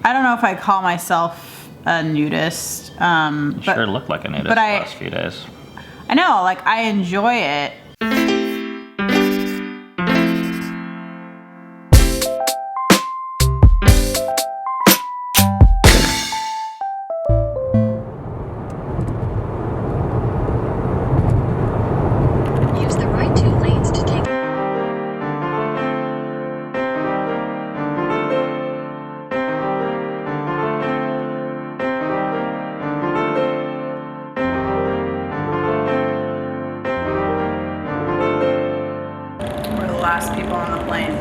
I don't know if I call myself a nudist. You sure look like a nudist the last few days. I know, like I enjoy it. Last people on the plane.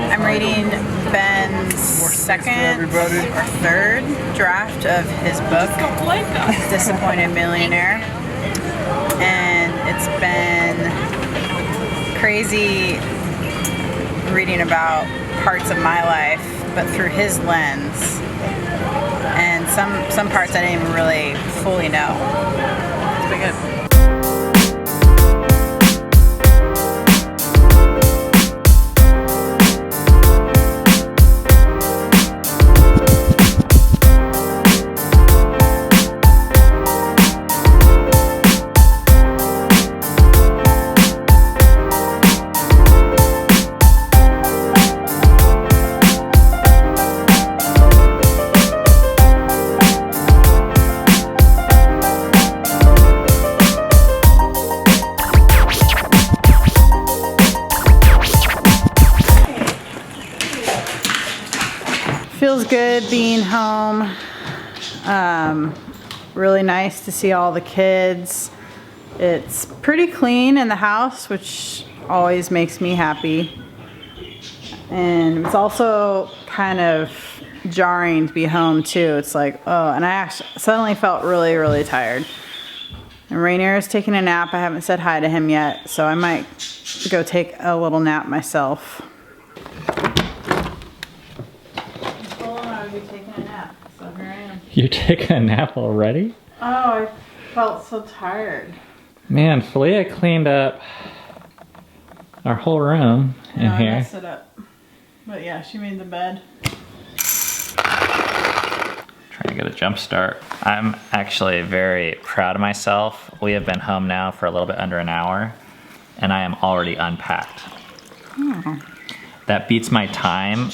I'm reading Ben's second or third draft of his book, Disappointed Millionaire. And it's been crazy reading about parts of my life, but through his lens. And some parts I didn't even really fully know. It's been good. Feels good being home. Really nice to see all the kids. It's pretty clean in the house, which always makes me happy. And it's also kind of jarring to be home too. It's like, oh, and I actually suddenly felt really, really tired. And Rainier is taking a nap. I haven't said hi to him yet, so I might go take a little nap myself. Taking a nap, so here I am. You're taking a nap already? Oh, I felt so tired. Man, Filia cleaned up our whole room in here. I messed it up. But yeah, she made the bed. Trying to get a jump start. I'm actually very proud of myself. We have been home now for a little bit under an hour, and I am already unpacked. That beats my time.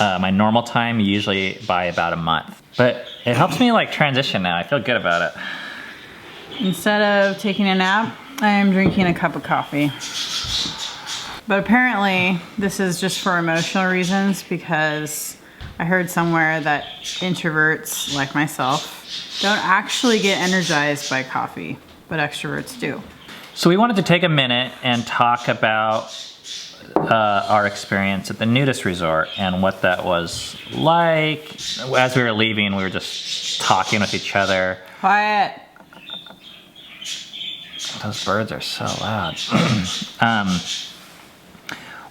My normal time usually by about a month. But it helps me like transition now. I feel good about it. Instead of taking a nap, I am drinking a cup of coffee. But apparently this is just for emotional reasons, because I heard somewhere that introverts like myself don't actually get energized by coffee, but extroverts do. So we wanted to take a minute and talk about our experience at the nudist resort and what that was like. As we were leaving, we were just talking with each other. Quiet. Those birds are so loud.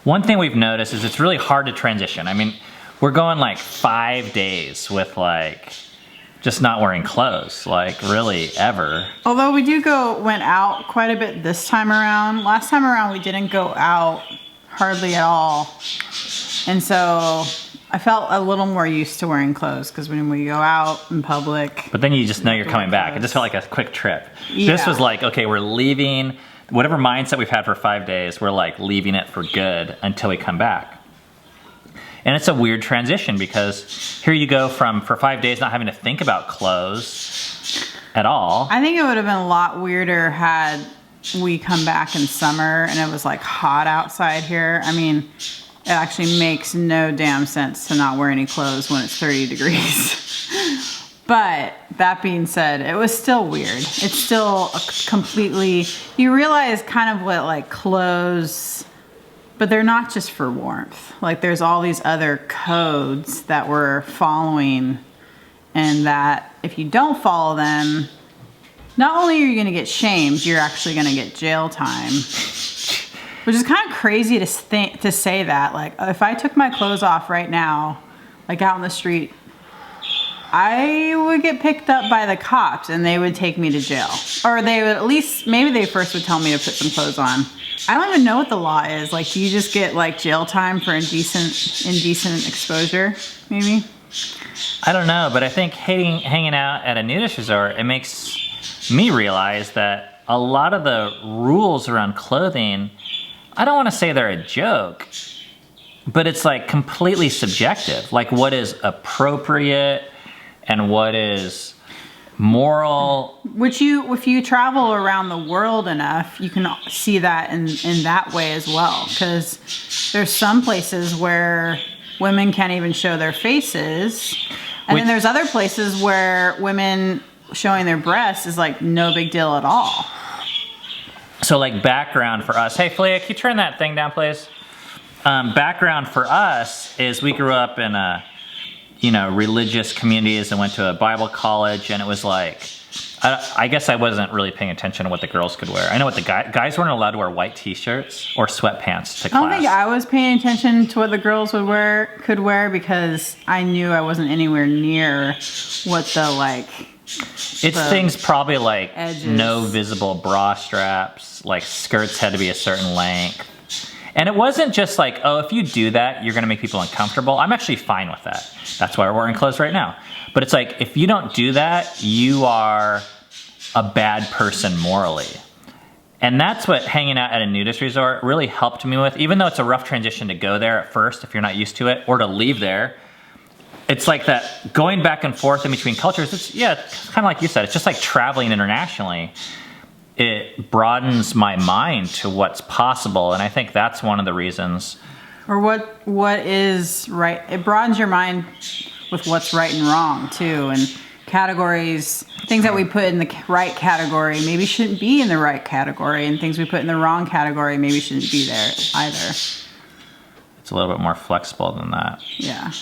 One thing we've noticed is it's really hard to transition. I mean, we're going like 5 days with like just not wearing clothes, like really ever. Although we went out quite a bit this time around. Last time around we didn't go out hardly at all. And so I felt a little more used to wearing clothes, because when we go out in public. But then you just know you're coming back. It just felt like a quick trip. Yeah. This was like, okay, we're leaving. Whatever mindset we've had for 5 days, we're like leaving it for good until we come back. And it's a weird transition, because here you go from, for 5 days, not having to think about clothes at all. I think it would have been a lot weirder had we come back in summer and it was like hot outside here. I mean, it actually makes no damn sense to not wear any clothes when it's 30 degrees. But that being said, it was still weird. It's still a completely, you realize kind of what like clothes, but they're not just for warmth. Like there's all these other codes that we're following, and that if you don't follow them, not only are you gonna get shamed, you're actually gonna get jail time. Which is kind of crazy to say that. Like if I took my clothes off right now, like out in the street, I would get picked up by the cops and they would take me to jail. Or they would at least, maybe they first would tell me to put some clothes on. I don't even know what the law is. Like, do you just get like jail time for indecent exposure, maybe? I don't know, but I think hanging out at a nudist resort, it makes me realize that a lot of the rules around clothing, I don't want to say they're a joke, but it's like completely subjective. Like what is appropriate and what is moral. Which if you travel around the world enough, you can see that in that way as well. Because there's some places where women can't even show their faces. And then there's other places where women showing their breasts is like no big deal at all. So like background for us. Hey, Filia, can you turn that thing down, please? Background for us is we grew up in religious communities and went to a Bible college, and it was like, I guess I wasn't really paying attention to what the girls could wear. I know what the guys weren't allowed to wear white t-shirts or sweatpants to class. I don't think I was paying attention to what the girls could wear because I knew I wasn't anywhere near what the things probably like edges. No visible bra straps, like skirts had to be a certain length. And it wasn't just like, oh, if you do that, you're gonna make people uncomfortable. I'm actually fine with that. That's why we're wearing clothes right now. But it's like, if you don't do that, you are a bad person morally. And that's what hanging out at a nudist resort really helped me with, even though it's a rough transition to go there at first if you're not used to it, or to leave there. It's like that going back and forth in between cultures. It's kind of like you said, it's just like traveling internationally. It broadens my mind to what's possible, and I think that's one of the reasons. Or what is right. It broadens your mind with what's right and wrong too, and categories. Things that we put in the right category maybe shouldn't be in the right category, and things we put in the wrong category maybe shouldn't be there either. It's a little bit more flexible than that. Yeah.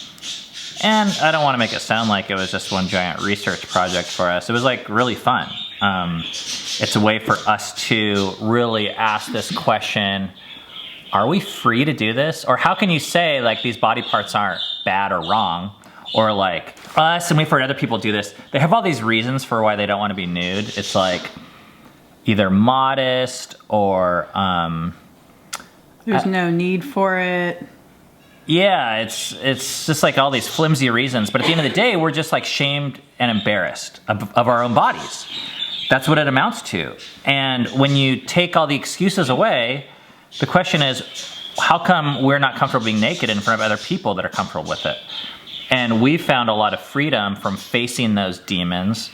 And I don't want to make it sound like it was just one giant research project for us. It was like really fun. It's a way for us to really ask this question, are we free to do this? Or how can you say like these body parts aren't bad or wrong? Or like us, and we've heard other people do this, they have all these reasons for why they don't want to be nude. It's like either modest or there's no need for it. Yeah, it's just like all these flimsy reasons. But at the end of the day, we're just like shamed and embarrassed of our own bodies. That's what it amounts to. And when you take all the excuses away, the question is, how come we're not comfortable being naked in front of other people that are comfortable with it? And we found a lot of freedom from facing those demons.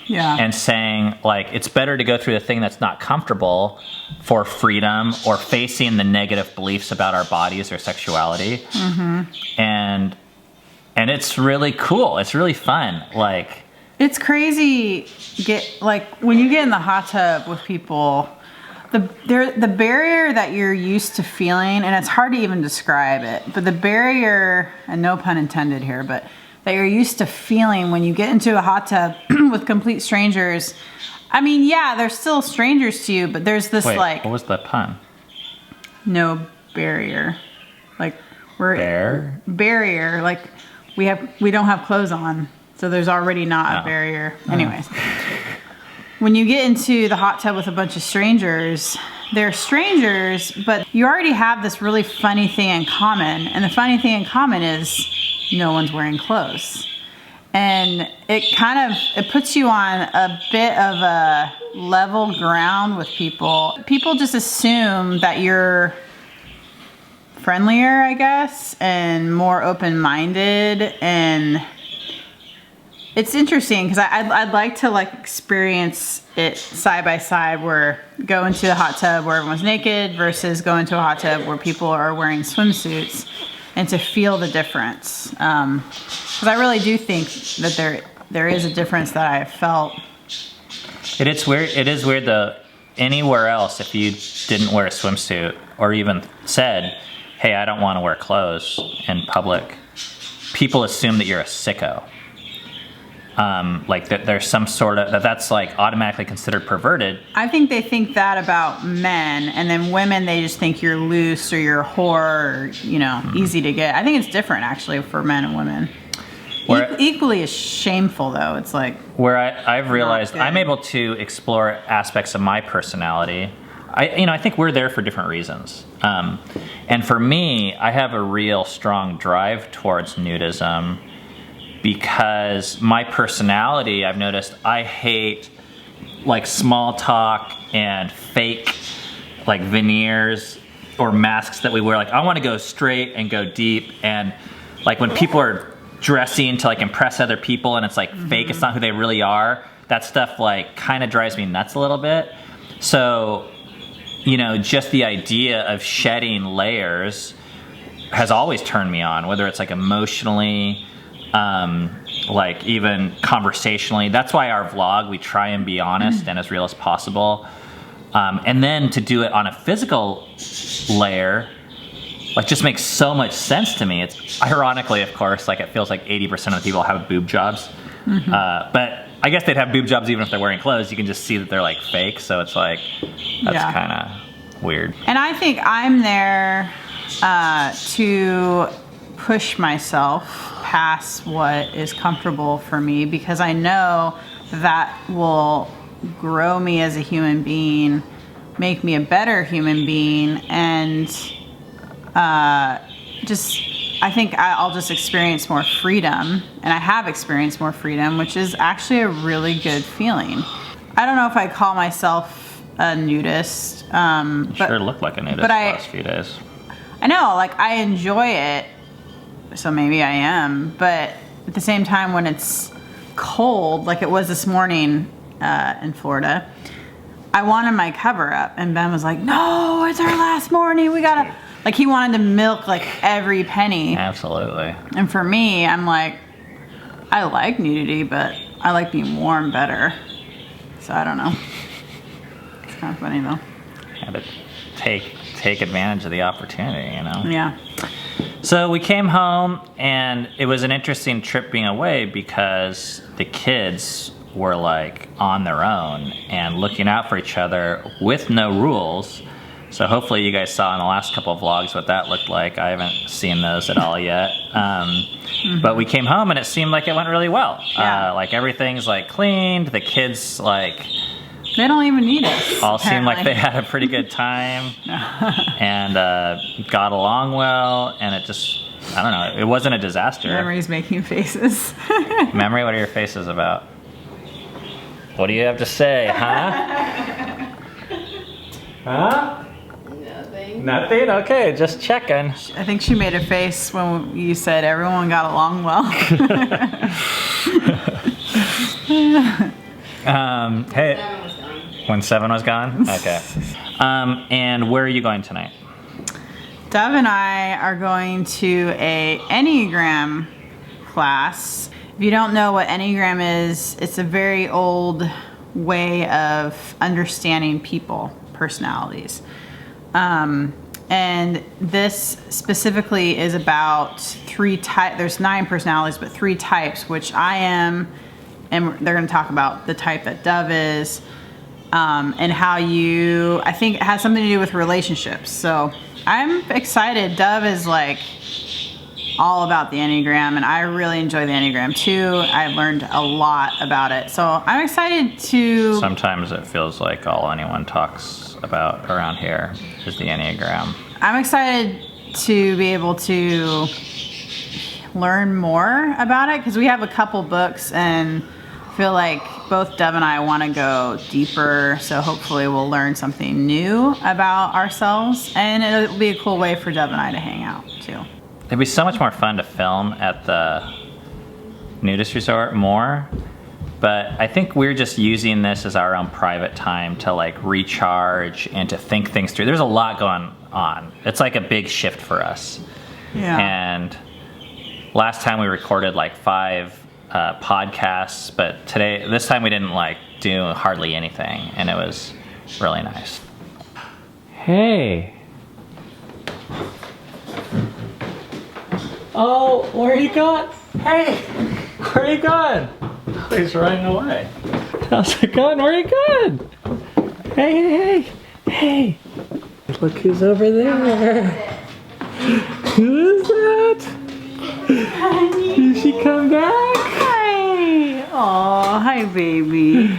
Yeah. And saying, like, it's better to go through the thing that's not comfortable for freedom, or facing the negative beliefs about our bodies or sexuality. Mm-hmm. And it's really cool. It's really fun. Like, it's crazy. When you get in the hot tub with people, the barrier that you're used to feeling, and it's hard to even describe it, but the barrier, and no pun intended here, but that you're used to feeling when you get into a hot tub with complete strangers. I mean, yeah, they're still strangers to you, but there's this what was the pun? No barrier. Like barrier. Like we don't have clothes on, so there's already not a barrier. Anyways, when you get into the hot tub with a bunch of strangers, they're strangers, but you already have this really funny thing in common, and the funny thing in common is no one's wearing clothes. And it puts you on a bit of a level ground with people. People just assume that you're friendlier, I guess, and more open-minded. And it's interesting because I'd like to like experience it side by side, where go into a hot tub where everyone's naked versus go into a hot tub where people are wearing swimsuits, and to feel the difference. Because I really do think that there is a difference that I have felt. It is weird though. Anywhere else, if you didn't wear a swimsuit or even said, hey, I don't want to wear clothes in public, people assume that you're a sicko. Like that there's some sort of, that's like automatically considered perverted. I think they think that about men, and then women, they just think you're loose or you're a whore or, easy to get. I think it's different actually for men and women. Equally as shameful though. It's like where I've realized I'm able to explore aspects of my personality I think we're there for different reasons. And for me, I have a real strong drive towards nudism because my personality, I've noticed, I hate like small talk and fake like veneers or masks that we wear. Like I want to go straight and go deep, and like when people are dressing to like impress other people and it's like fake, it's not who they really are, that stuff like kind of drives me nuts a little bit. So, just the idea of shedding layers has always turned me on, whether it's like emotionally, like even conversationally. That's why our vlog, we try and be honest and as real as possible. And then to do it on a physical layer, like just makes so much sense to me. It's ironically, of course, like it feels like 80% of the people have boob jobs. But I guess they'd have boob jobs even if they're wearing clothes. You can just see that they're like fake. So it's like, that's kind of weird. And I think I'm there to push myself past what is comfortable for me, because I know that will grow me as a human being, make me a better human being, and I think I'll just experience more freedom, and I have experienced more freedom, which is actually a really good feeling. I don't know if I call myself a nudist. You sure look like a nudist the last few days. I know, like I enjoy it, so maybe I am, but at the same time when it's cold, like it was this morning in Florida, I wanted my cover up, and Ben was like, no, it's our last morning, we gotta... Like he wanted to milk like every penny. Absolutely. And for me, I'm like, I like nudity, but I like being warm better. So I don't know. It's kind of funny though. Had to take advantage of the opportunity, Yeah. So we came home, and it was an interesting trip being away because the kids were like on their own and looking out for each other with no rules. So hopefully you guys saw in the last couple of vlogs what that looked like. I haven't seen those at all yet. But we came home and it seemed like it went really well. Yeah. Like everything's like cleaned. The kids like... They don't even need us. All seemed like they had a pretty good time and got along well. And it just, I don't know, it wasn't a disaster. Memory's making faces. Memory, what are your faces about? What do you have to say, huh? Huh? Nothing? Okay, just checking. I think she made a face when you said everyone got along well. Hey, when 7 was gone? Okay. And where are you going tonight? Dove and I are going to a Enneagram class. If you don't know what Enneagram is, it's a very old way of understanding people, personalities. And this specifically is about 3 types. There's 9 personalities, but 3 types, which I am, and they're going to talk about the type that Dove is, and how I think it has something to do with relationships. So I'm excited. Dove is like all about the Enneagram, and I really enjoy the Enneagram too. I learned a lot about it. So I'm excited to... Sometimes it feels like all anyone talks about around here is the Enneagram. I'm excited to be able to learn more about it, because we have a couple books and feel like both Dove and I want to go deeper, so hopefully we'll learn something new about ourselves, and it'll be a cool way for Dove and I to hang out too. It'd be so much more fun to film at the nudist resort more, but I think we're just using this as our own private time to like recharge and to think things through. There's a lot going on. It's like a big shift for us. Yeah. And last time we recorded like 5 podcasts, but this time we didn't like do hardly anything, and it was really nice. Hey. Oh, where are you going? Hey, where are you going? Oh, he's running away. How's it going? Where are you going? Hey. Look who's over there. Who is that? Did she come back? Hi. Aw, hi baby.